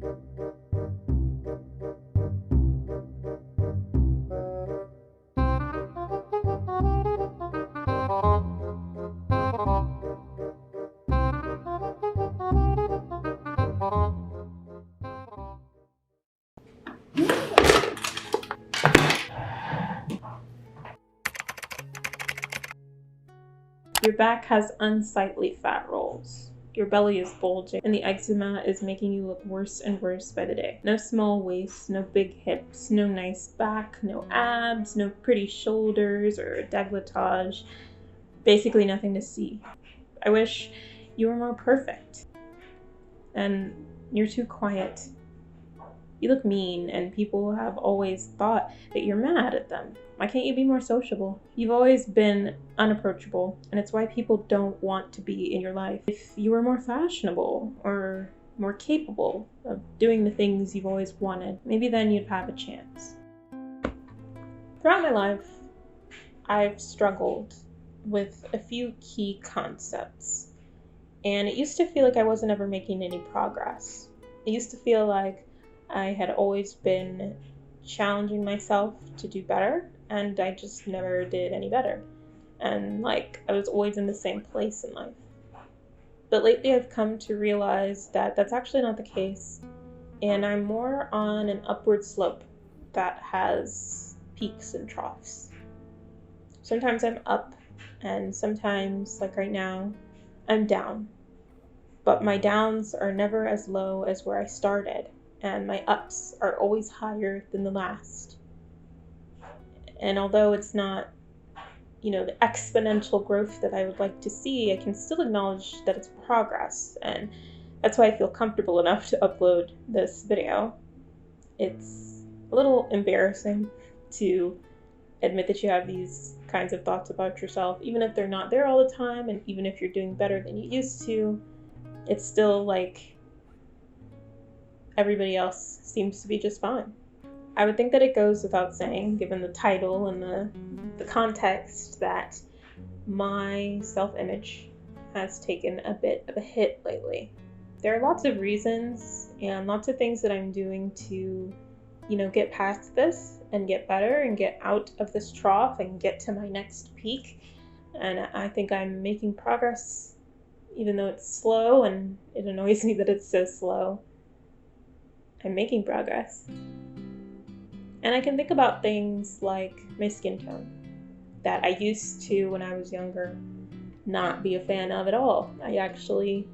Your back has unsightly fat rolls. Your belly is bulging, and the eczema is making you look worse and worse by the day. No small waist, no big hips, no nice back, no abs, no pretty shoulders or décolletage. Basically nothing to see. I wish you were more perfect. And you're too quiet. You look mean, and people have always thought that you're mad at them. Why can't you be more sociable? You've always been unapproachable, and it's why people don't want to be in your life. If you were more fashionable or more capable of doing the things you've always wanted, maybe then you'd have a chance. Throughout my life, I've struggled with a few key concepts, and it used to feel like I wasn't ever making any progress. It used to feel like I had always been challenging myself to do better, and I just never did any better. And like I was always in the same place in life. But lately I've come to realize that that's actually not the case, and I'm more on an upward slope that has peaks and troughs. Sometimes I'm up, and sometimes, like right now, I'm down. But my downs are never as low as where I started, and my ups are always higher than the last. And although it's not, the exponential growth that I would like to see, I can still acknowledge that it's progress, and that's why I feel comfortable enough to upload this video. It's a little embarrassing to admit that you have these kinds of thoughts about yourself, even if they're not there all the time, and even if you're doing better than you used to. It's still like everybody else seems to be just fine. I would think that it goes without saying, given the title and the context, that my self-image has taken a bit of a hit lately. There are lots of reasons and lots of things that I'm doing to, get past this and get better and get out of this trough and get to my next peak. And I think I'm making progress, even though it's slow, and it annoys me that it's so slow. I'm making progress. And I can think about things like my skin tone that I used to, when I was younger, not be a fan of at all. I actually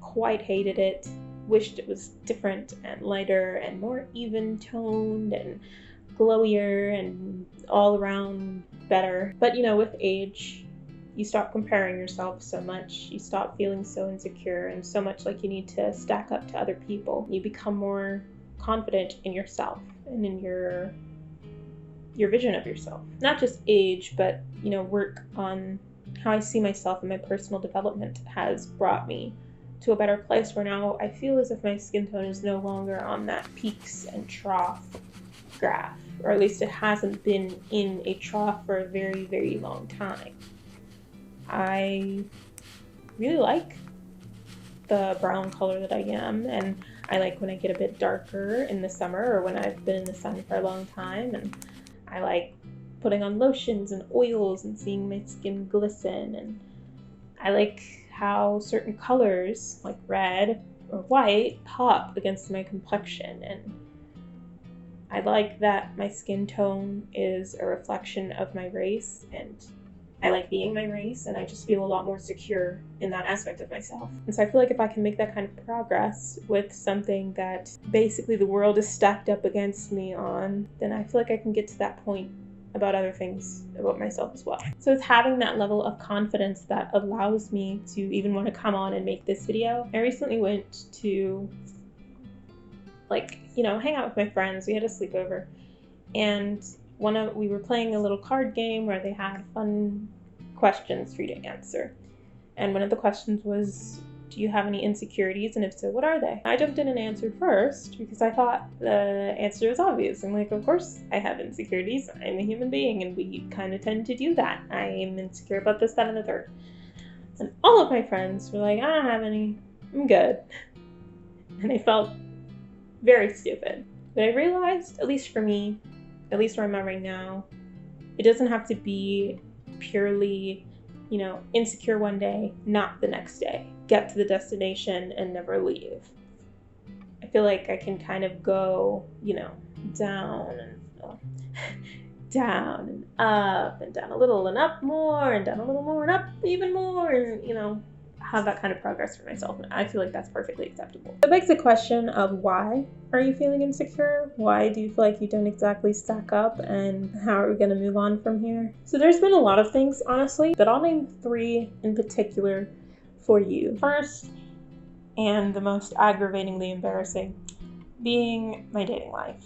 quite hated it, wished it was different and lighter and more even toned and glowier and all around better. But with age, you stop comparing yourself so much. You stop feeling so insecure and so much like you need to stack up to other people. You become more confident in yourself and in your vision of yourself. Not just age, but work on how I see myself and my personal development has brought me to a better place where now I feel as if my skin tone is no longer on that peaks and trough graph, or at least it hasn't been in a trough for a very, very long time. I really like the brown color that I am, and I like when I get a bit darker in the summer or when I've been in the sun for a long time, and I like putting on lotions and oils and seeing my skin glisten, and I like how certain colors like red or white pop against my complexion, and I like that my skin tone is a reflection of my race, and I like being my race, and I just feel a lot more secure in that aspect of myself. And so I feel like if I can make that kind of progress with something that basically the world is stacked up against me on, then I feel like I can get to that point about other things about myself as well. So it's having that level of confidence that allows me to even want to come on and make this video. I recently went to hang out with my friends. We had a sleepover, and we were playing a little card game where they had fun questions for you to answer. And one of the questions was, do you have any insecurities? And if so, what are they? I jumped in and answered first because I thought the answer was obvious. I'm like, of course I have insecurities. I'm a human being, and we kind of tend to do that. I am insecure about this, that, and the third. And all of my friends were like, I don't have any. I'm good. And I felt Very stupid. But I realized, at least for me, at least where I'm at right now, it doesn't have to be purely, insecure one day, not the next day. Get to the destination and never leave. I feel like I can kind of go, down and down and up and down a little and up more and down a little more and up even more and, have that kind of progress for myself. And I feel like that's perfectly acceptable. It begs the question of why are you feeling insecure? Why do you feel like you don't exactly stack up, and how are we going to move on from here? So there's been a lot of things, honestly, but I'll name 3 in particular for you. First, and the most aggravatingly embarrassing, being my dating life.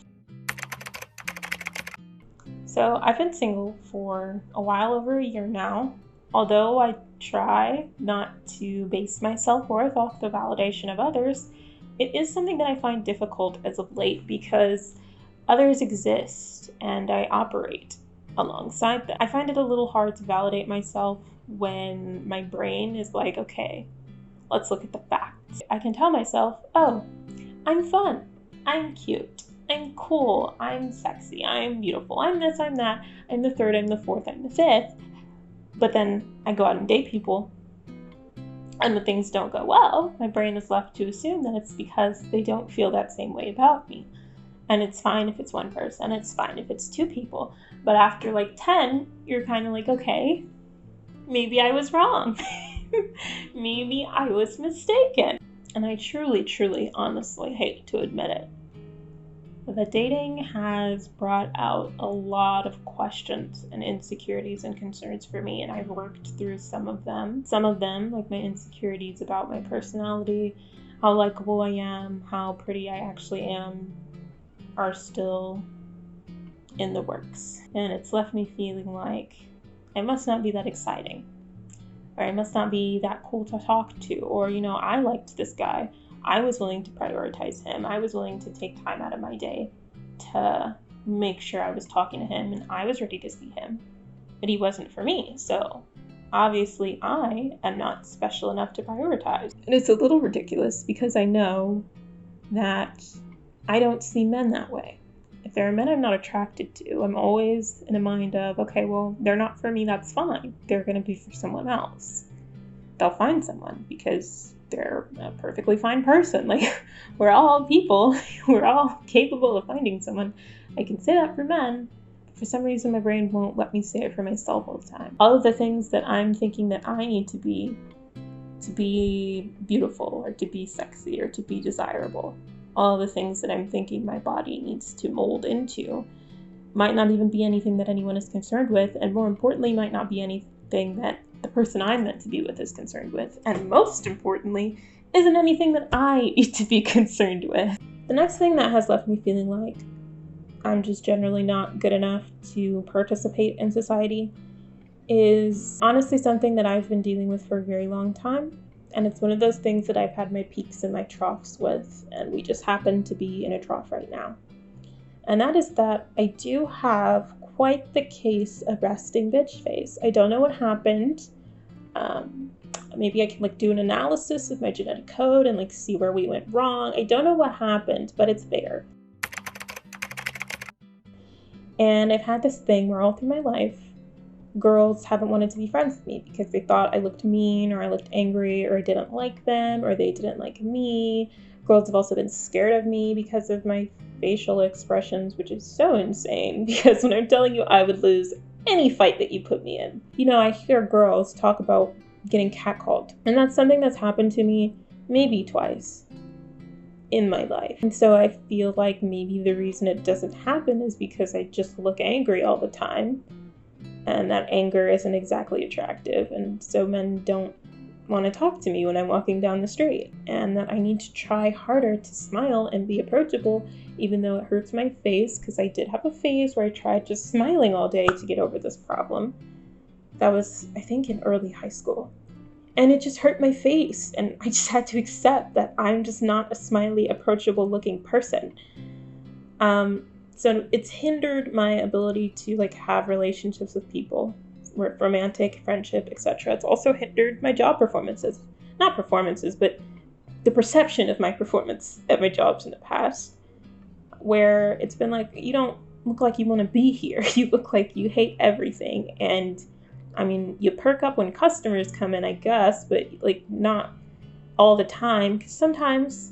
So I've been single for a while over a year now. Although I try not to base my self-worth off the validation of others, it is something that I find difficult as of late because others exist and I operate alongside them. I find it a little hard to validate myself when my brain is like, okay, let's look at the facts. I can tell myself, oh, I'm fun, I'm cute, I'm cool, I'm sexy, I'm beautiful, I'm this, I'm that, I'm the third, I'm the fourth, I'm the fifth. But then I go out and date people, and when things don't go well, my brain is left to assume that it's because they don't feel that same way about me. And it's fine if it's one person, it's fine if it's 2 people. But after like 10, you're kind of like, okay, maybe I was wrong. Maybe I was mistaken. And I truly, truly, honestly hate to admit it. But dating has brought out a lot of questions and insecurities and concerns for me, and I've worked through some of them. Some of them, like my insecurities about my personality, how likable I am, how pretty I actually am, are still in the works. And it's left me feeling like I must not be that exciting, or I must not be that cool to talk to, or, I liked this guy. I was willing to prioritize him. I was willing to take time out of my day to make sure I was talking to him, and I was ready to see him. But he wasn't for me, so obviously I am not special enough to prioritize. And it's a little ridiculous because I know that I don't see men that way. If there are men I'm not attracted to, I'm always in a mind of, okay, well, they're not for me, that's fine. They're going to be for someone else. They'll find someone because they're a perfectly fine person. Like, we're all people. We're all capable of finding someone. I can say that for men, but for some reason my brain won't let me say it for myself all the time. All of the things that I'm thinking that I need to be beautiful or to be sexy or to be desirable, all the things that I'm thinking my body needs to mold into might not even be anything that anyone is concerned with, and more importantly, might not be anything that the person I'm meant to be with is concerned with, and most importantly, isn't anything that I need to be concerned with. The next thing that has left me feeling like I'm just generally not good enough to participate in society is honestly something that I've been dealing with for a very long time, and it's one of those things that I've had my peaks and my troughs with, and we just happen to be in a trough right now. And that is that I do have quite the case of resting bitch face. I don't know what happened. Maybe I can do an analysis of my genetic code and see where we went wrong. I don't know what happened, but it's there. And I've had this thing where all through my life, girls haven't wanted to be friends with me because they thought I looked mean, or I looked angry, or I didn't like them, or they didn't like me. Girls have also been scared of me because of my facial expressions, which is so insane because when I'm telling you I would lose any fight that you put me in. I hear girls talk about getting catcalled, and that's something that's happened to me maybe twice in my life. And so I feel like maybe the reason it doesn't happen is because I just look angry all the time, and that anger isn't exactly attractive, and so men don't want to talk to me when I'm walking down the street, and that I need to try harder to smile and be approachable, even though it hurts my face, because I did have a phase where I tried just smiling all day to get over this problem. That was, I think, in early high school. And it just hurt my face, and I just had to accept that I'm just not a smiley, approachable looking person. So it's hindered my ability to have relationships with people, romantic, friendship, etc. It's also hindered my job performances. Not performances, but the perception of my performance at my jobs in the past. where it's been like, you don't look like you want to be here. You look like you hate everything. And I mean, you perk up when customers come in, I guess, but like not all the time. Because sometimes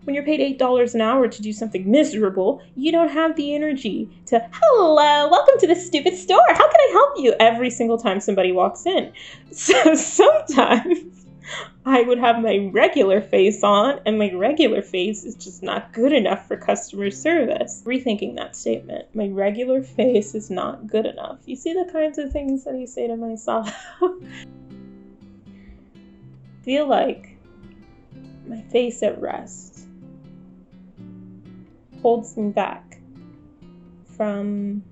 when you're paid $8 an hour to do something miserable, you don't have the energy to, hello, welcome to the stupid store. How can I help you? Every single time somebody walks in. So sometimes I would have my regular face on, and my regular face is just not good enough for customer service. Rethinking that statement. My regular face is not good enough. You see the kinds of things that I say to myself? Feel like my face at rest holds me back from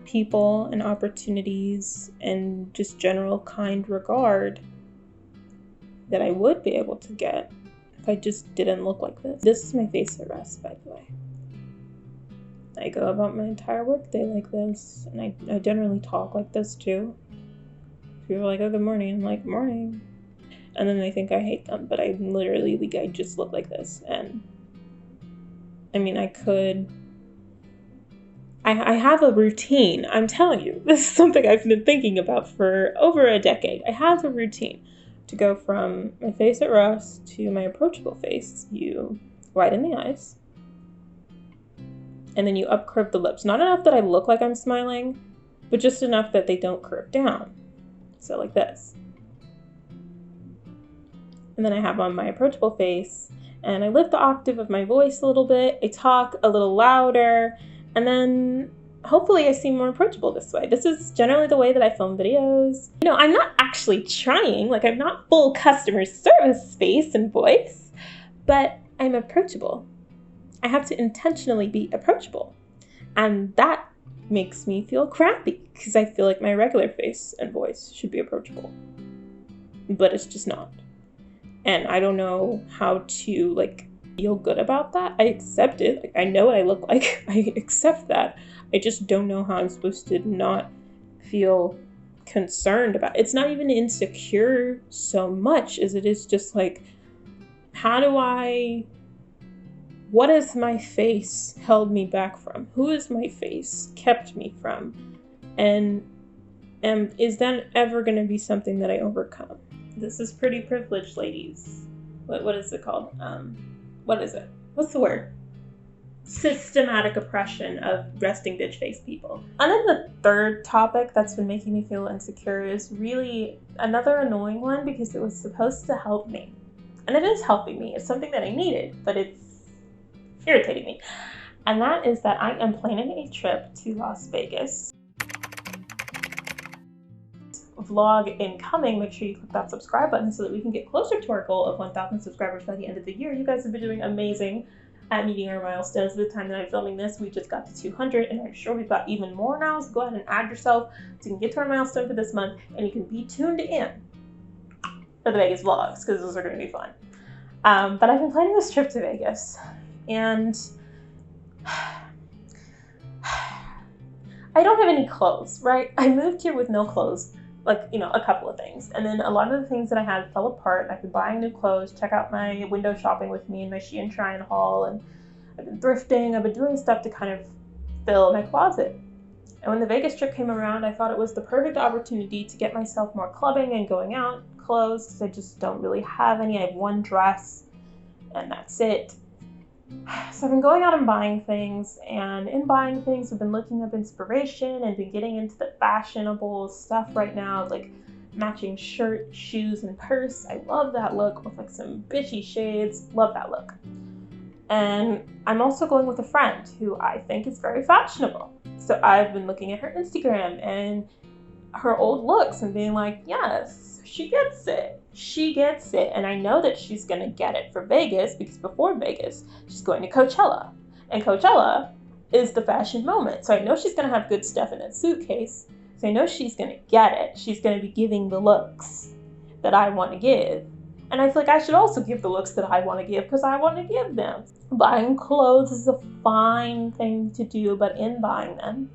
people and opportunities and just general kind regard that I would be able to get if I just didn't look like this. This is my face at rest, by the way. I go about my entire workday like this, and I generally talk like this too. People are like, oh, good morning. I'm like, morning. And then they think I hate them, but I literally, like, I just look like this. And I mean, I have a routine. I'm telling you, this is something I've been thinking about for over a decade. I have a routine to go from my face at rest to my approachable face. You widen the eyes, and then you up curve the lips. Not enough that I look like I'm smiling, but just enough that they don't curve down. So like this. And then I have on my approachable face, and I lift the octave of my voice a little bit. I talk a little louder, and then hopefully I seem more approachable this way. This is generally the way that I film videos. You know, I'm not actually trying, like I'm not full customer service face and voice, but I'm approachable. I have to intentionally be approachable. And that makes me feel crappy because I feel like my regular face and voice should be approachable, but it's just not. And I don't know how to like feel good about that. I accept it. Like, I know what I look like. I accept that. I just don't know how I'm supposed to not feel concerned about it. It's not even insecure so much as it is just like, what has my face held me back from? Who has my face kept me from? And is that ever going to be something that I overcome? This is pretty privileged, ladies. What is it called? What is it? What's the word? Systematic oppression of resting bitch face people. And then the third topic that's been making me feel insecure is really another annoying one because it was supposed to help me. And it is helping me. It's something that I needed, but it's irritating me. And that is that I am planning a trip to Las Vegas. Vlog incoming. Make sure you click that subscribe button so that we can get closer to our goal of 1,000 subscribers by the end of the year. You guys have been doing amazing at meeting our milestones. At the time that I'm filming this, we just got to 200, and I'm sure we've got even more now, so go ahead and add yourself so you can get to our milestone for this month, and you can be tuned in for the Vegas vlogs, because those are going to be fun. But I've been planning this trip to Vegas, and I don't have any clothes, right? I moved here with no clothes. Like, you know, a couple of things. And then a lot of the things that I had fell apart. I've been buying new clothes, check out my window shopping with me in my Shein Shrine haul, and I've been thrifting. I've been doing stuff to kind of fill my closet. And when the Vegas trip came around, I thought it was the perfect opportunity to get myself more clubbing and going out clothes, because I just don't really have any. I have one dress, and that's it. So I've been going out and buying things, and in buying things, I've been looking up inspiration and been getting into the fashionable stuff right now, like matching shirt, shoes, and purse. I love that look with like some bitchy shades. Love that look. And I'm also going with a friend who I think is very fashionable. So I've been looking at her Instagram and her old looks and being like, yes, she gets it. She gets it. And I know that she's going to get it for Vegas, because before Vegas, she's going to Coachella. And Coachella is the fashion moment. So I know she's going to have good stuff in that suitcase. So I know she's going to get it. She's going to be giving the looks that I want to give. And I feel like I should also give the looks that I want to give, because I want to give them. Buying clothes is a fine thing to do, but in buying them,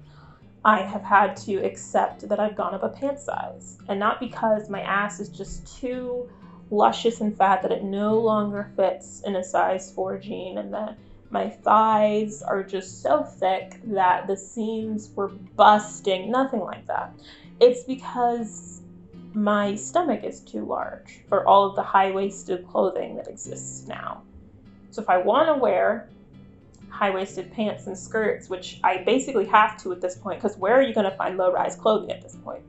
I have had to accept that I've gone up a pant size. And not because my ass is just too luscious and fat that it no longer fits in a size 4 jean, and that My thighs are just so thick that the seams were busting. Nothing like that. It's because my stomach is too large for all of the high-waisted clothing that exists now. So if I want to wear high-waisted pants and skirts, which I basically have to at this point, because where are you going to find low-rise clothing at this point?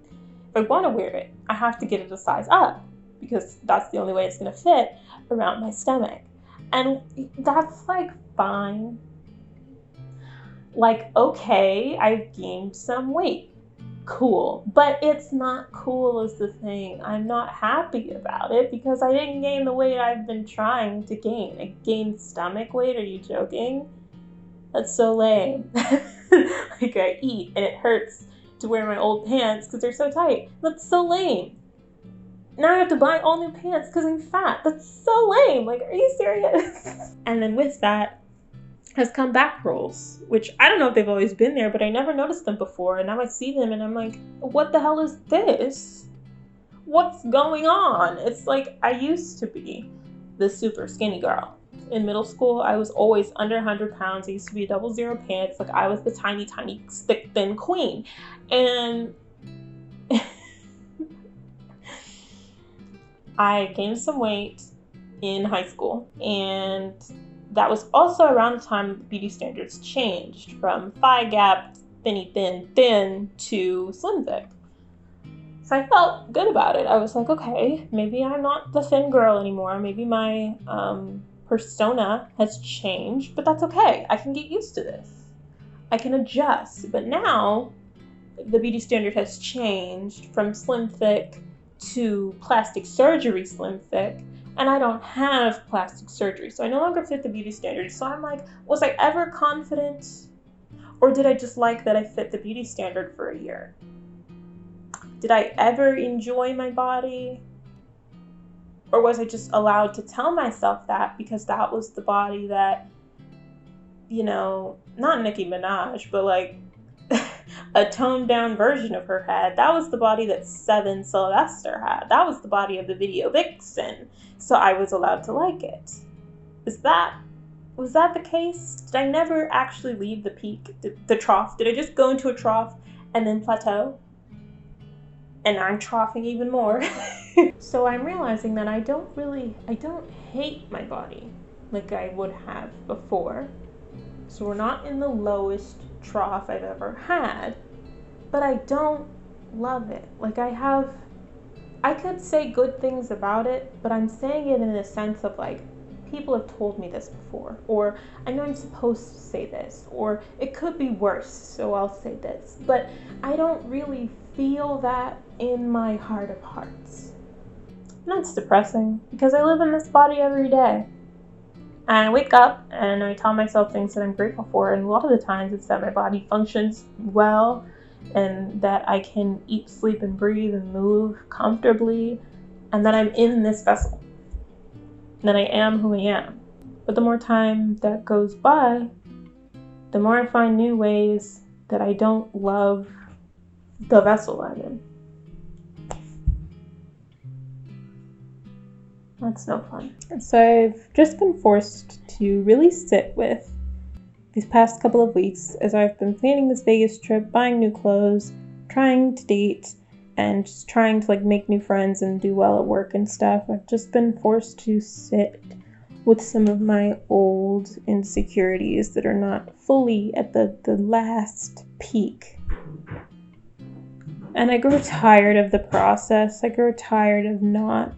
If I want to wear it, I have to get it a size up, because that's the only way it's going to fit around my stomach. And that's like fine. Like, okay, I've gained some weight. Cool. But it's not cool is the thing. I'm not happy about it because I didn't gain the weight I've been trying to gain. I gained stomach weight? Are you joking? That's so lame. Like, I eat and it hurts to wear my old pants because they're so tight. That's so lame. Now I have to buy all new pants because I'm fat. That's so lame. Like, are you serious? And then with that has come back rolls, which I don't know if they've always been there, but I never noticed them before. And now I see them and I'm like, what the hell is this? What's going on? It's like I used to be the super skinny girl. In middle school, I was always under 100 pounds. I used to be 00 pants. Like, I was the tiny, tiny, thick, thin queen. And I gained some weight in high school, and that was also around the time beauty standards changed from thigh gap, thinny thin to slim thick. So I felt good about it. I was like, okay, maybe I'm not the thin girl anymore. Maybe my persona has changed, but that's okay. I can get used to this. I can adjust. But now the beauty standard has changed from slim thick to plastic surgery slim thick, and I don't have plastic surgery, so I no longer fit the beauty standard. So I'm like, was I ever confident, or did I just like that I fit the beauty standard for a year? Did I ever enjoy my body, or was I just allowed to tell myself that because that was the body that, you know, not Nicki Minaj, but like a toned down version of her had? That was the body that Seven Sylvester had. That was the body of the video vixen. So I was allowed to like it. Was that the case? Did I never actually leave the peak, the trough? Did I just go into a trough and then plateau? And I'm troughing even more. So I'm realizing that I don't hate my body like I would have before. So we're not in the lowest trough I've ever had, but I don't love it. Like, I could say good things about it, but I'm saying it in a sense of like, people have told me this before, or I know I'm supposed to say this, or it could be worse, so I'll say this. But I don't really feel that in my heart of hearts. And that's depressing, because I live in this body every day. And I wake up and I tell myself things that I'm grateful for, and a lot of the times it's that my body functions well and that I can eat, sleep, and breathe and move comfortably, and that I'm in this vessel, that I am who I am. But the more time that goes by, the more I find new ways that I don't love the vessel I'm in. That's no fun. So I've just been forced to really sit with these past couple of weeks as I've been planning this Vegas trip, buying new clothes, trying to date, and just trying to like make new friends and do well at work and stuff. I've just been forced to sit with some of my old insecurities that are not fully at the last peak. And I grow tired of the process. I grow tired of not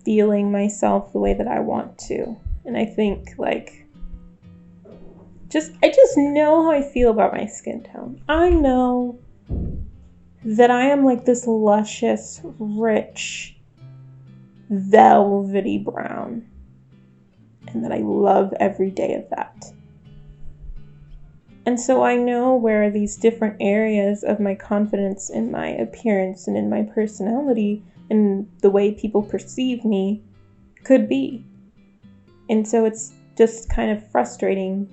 feeling myself the way that I want to. And I think like I just know how I feel about my skin tone. I know that I am like this luscious, rich, velvety brown, and that I love every day of that. And so I know where these different areas of my confidence in my appearance and in my personality and the way people perceive me could be. And so it's just kind of frustrating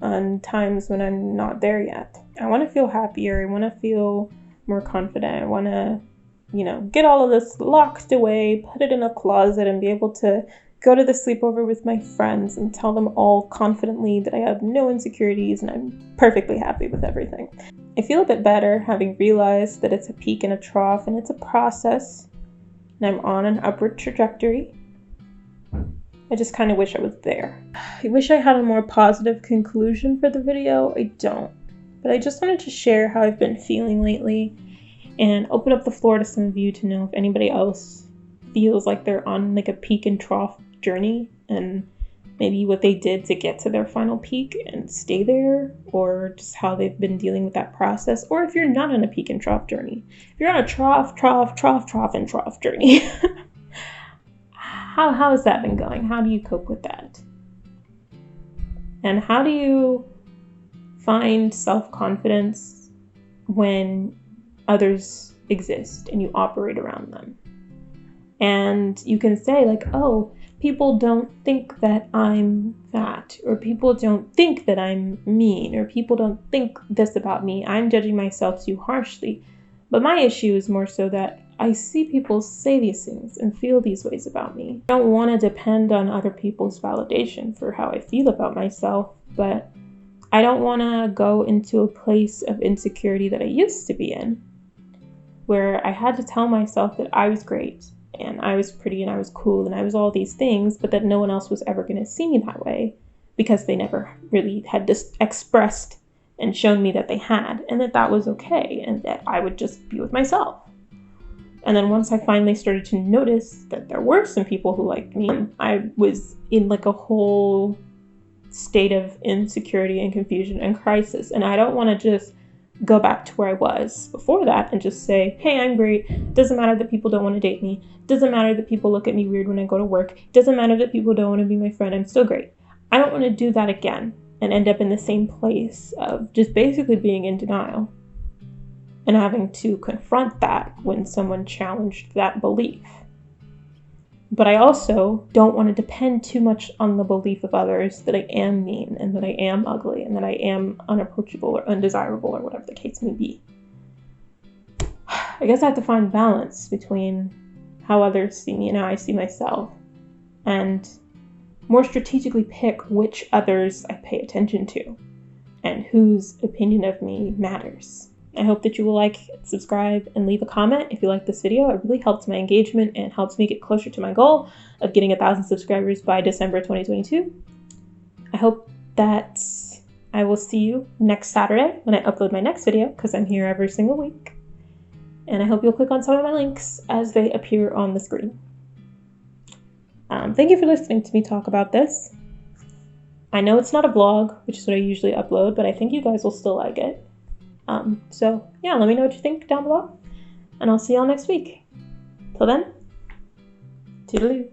on times when I'm not there yet. I want to feel happier. I want to feel more confident. I want to, get all of this locked away, put it in a closet, and be able to go to the sleepover with my friends and tell them all confidently that I have no insecurities and I'm perfectly happy with everything. I feel a bit better having realized that it's a peak and a trough and it's a process and I'm on an upward trajectory. I just kind of wish I was there. I wish I had a more positive conclusion for the video. I don't. But I just wanted to share how I've been feeling lately and open up the floor to some of you to know if anybody else feels like they're on like a peak and trough journey and maybe what they did to get to their final peak and stay there, or just how they've been dealing with that process. Or if you're not on a peak and trough journey, if you're on a trough and trough journey, how has that been going? How do you cope with that? And how do you find self-confidence when others exist and you operate around them? And you can say like, oh, people don't think that I'm fat, or people don't think that I'm mean, or people don't think this about me. I'm judging myself too harshly. But my issue is more so that I see people say these things and feel these ways about me. I don't want to depend on other people's validation for how I feel about myself, but I don't want to go into a place of insecurity that I used to be in, where I had to tell myself that I was great and I was pretty and I was cool and I was all these things, but that no one else was ever going to see me that way because they never really had just expressed and shown me that they had, and that was okay and that I would just be with myself. And then once I finally started to notice that there were some people who liked me, I was in like a whole state of insecurity and confusion and crisis. And I don't want to just go back to where I was before that and just say, hey, I'm great. Doesn't matter that people don't want to date me. Doesn't matter that people look at me weird when I go to work. Doesn't matter that people don't want to be my friend. I'm still great. I don't want to do that again and end up in the same place of just basically being in denial and having to confront that when someone challenged that belief. But I also don't want to depend too much on the belief of others that I am mean and that I am ugly and that I am unapproachable or undesirable or whatever the case may be. I guess I have to find balance between how others see me and how I see myself, and more strategically pick which others I pay attention to and whose opinion of me matters. I hope that you will like, subscribe, and leave a comment if you like this video. It really helps my engagement and helps me get closer to my goal of getting 1,000 subscribers by December 2022. I hope that I will see you next Saturday when I upload my next video, because I'm here every single week. And I hope you'll click on some of my links as they appear on the screen. Thank you for listening to me talk about this. I know it's not a vlog, which is what I usually upload, but I think you guys will still like it. So yeah, let me know what you think down below, and I'll see y'all next week. Till then, toodaloo.